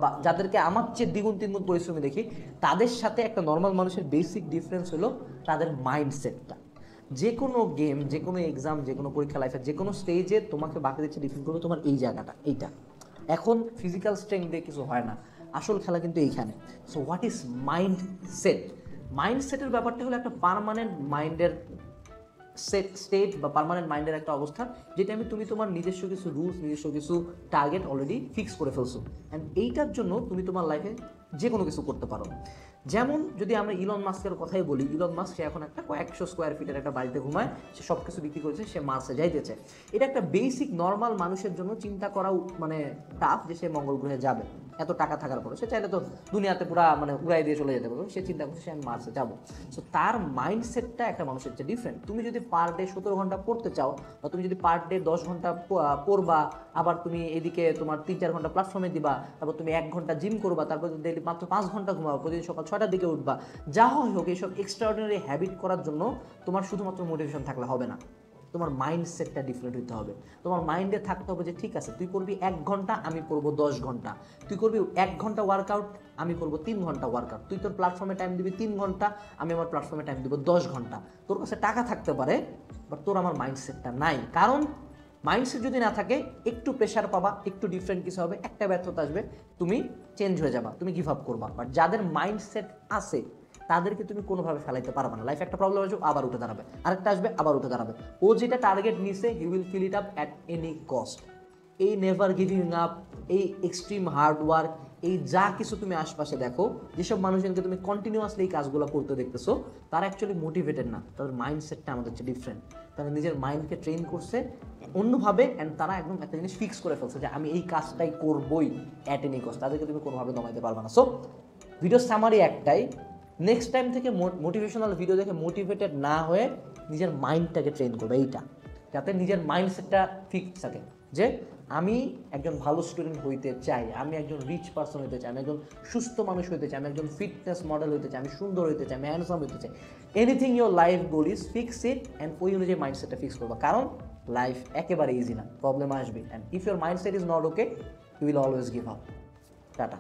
বা যাদেরকে আমার চেয়ে দ্বিগুণ তিনগুণ পরিশ্রমী দেখি, তাদের সাথে একটা নর্মাল মানুষের বেসিক ডিফারেন্স হলো তাদের মাইন্ডসেটটা। যে কোনো গেম, যে কোনো এক্সাম, যে কোনো পরীক্ষা, লাইফের যে কোনো স্টেজে তোমাকে বাকি দিচ্ছে ডিফেন্ড করবে তোমার এই জায়গাটা, এইটা। এখন ফিজিক্যাল স্ট্রেংথ দিয়ে কিছু হয় না, আসল খেলা কিন্তু এইখানে। So what is mind set? মাইন্ডসেটের ব্যাপারটা হলো একটা পার্মানেন্ট মাইন্ডের স্টেট বা পার্মানেন্ট মাইন্ডের একটা অবস্থা, যেটা তুমি তোমার নিজস্ব কিছু রুলস, নিজস্ব কিছু টার্গেট অলরেডি ফিক্স করে ফেলছো, অ্যান্ড এইটার জন্য তুমি তোমার লাইফে যে কোনো কিছু করতে পারো। যেমন যদি আমরা ইলন মাস্কের কথাই বলি, ইলন মাস্ক সে এখন একটা কয়েকশো স্কোয়ার ফিটের একটা বাড়িতে ঘুমায়, সে সব কিছু বিক্রি করেছে, সে মার্সে যাইতেছে। এটা একটা বেসিক নর্মাল মানুষের জন্য চিন্তা করাও মানে টাফ যে সে মঙ্গল গ্রহে যাবে এত টাকা থাকার পরে। সে চাইলে তো দুনিয়াতে পুরা মানে উড়াই দিয়ে চলে যেতে পারবে, সে চিন্তা করছে সে আমি মার্সে যাবো। সো তার মাইন্ডসেটটা একটা মানুষের চেয়ে ডিফারেন্ট। তুমি যদি পার ডে 17 ঘন্টা পড়তে চাও, বা তুমি যদি পার ডে 10 ঘন্টা পড়বা, আবার তুমি এদিকে তোমার 3-4 ঘন্টা প্ল্যাটফর্মে দিবা, তারপর তুমি 1 ঘন্টা জিম করবা, তারপর ডেইলি মাত্র 5 ঘন্টা ঘুমাবা, প্রতিদিন সকাল 6টার দিকে উঠবা, যা হয় হোক, এইসব এক্সট্রাঅর্ডিনারি হ্যাবিট করার জন্য তোমার শুধুমাত্র মোটিভেশন থাকলে হবে না, তোমার মাইন্ডসেটটা ডিফারেন্ট হতে হবে। তোমার মাইন্ডে থাকতে হবে যে ঠিক আছে, তুই করবি 1 ঘন্টা, আমি করবো 10 ঘন্টা। তুই করবি 1 ঘন্টা ওয়ার্কআউট, আমি করবো 3 ঘন্টা ওয়ার্কআউট। তুই তোর প্ল্যাটফর্মে টাইম দিবি 3 ঘন্টা, আমি আমার প্ল্যাটফর্মে টাইম দিব 10 ঘন্টা। তোর কাছে টাকা থাকতে পারে, বাট তোর আমার মাইন্ডসেটটা নাই। কারণ মাইন্ডসেট যদি না থাকে, একটু প্রেশার পাবা, একটু ডিফারেন্ট কিছু হবে, একটা ব্যর্থতা আসবে, তুমি চেঞ্জ হয়ে যাবা, তুমি গিভ আপ করবা। বাট যাদের মাইন্ডসেট আছে তাদেরকে তুমি কোনোভাবে ফেলাইতে পারবে না। লাইফে একটা প্রবলেম আসবে, আবার উঠে দাঁড়াবে, আরেকটা আসবে, আবার উঠে দাঁড়াবে। ও যেটা টার্গেট নিছে, he will fill it up at any cost. এই নেভার গিভিং আপ, এই এক্সট্রিম হার্ড ওয়ার্ক, এই যা কিছু তুমি আশপাশে দেখো, যেসব মানুষজনকে তুমি কন্টিনিউয়াসলি এই কাজগুলো করতে দেখতেছো, তারা অ্যাকচুয়ালি মোটিভেটেড না, তাদের মাইন্ডসেটটা আমাদের হচ্ছে ডিফারেন্ট। তারা নিজের মাইন্ডকে ট্রেন করছে অন্যভাবে, অ্যান্ড তারা একদম একটা জিনিস ফিক্স করে ফেলছে যে আমি এই কাজটাই করবই অ্যাট এনি কস্ট। তাদেরকে তুমি কোনোভাবে দমাইতে পারবে না। সো ভিডিও সামারি একটাই, নেক্সট টাইম থেকে মোটিভেশনাল ভিডিও দেখে মোটিভেটেড না হয়ে নিজের মাইন্ডটাকে ট্রেন করবে, এইটা, যাতে নিজের মাইন্ডসেটটা ফিক্স থাকে যে আমি একজন ভালো স্টুডেন্ট হইতে চাই, আমি একজন রিচ পার্সন হইতে চাই, আমি একজন সুস্থ মানুষ হইতে চাই, আমি একজন ফিটনেস মডেল হইতে চাই, আমি সুন্দর হইতে চাই, আমি হ্যান্ডসাম হইতে চাই। Anything your life goal is fix it, and ওই অনুযায়ী মাইন্ডসেটটা ফিক্স করবা। কারণ লাইফ একেবারে ইজি না, প্রবলেম আসবে, and if your mindset is not okay, you will always give up. Tata.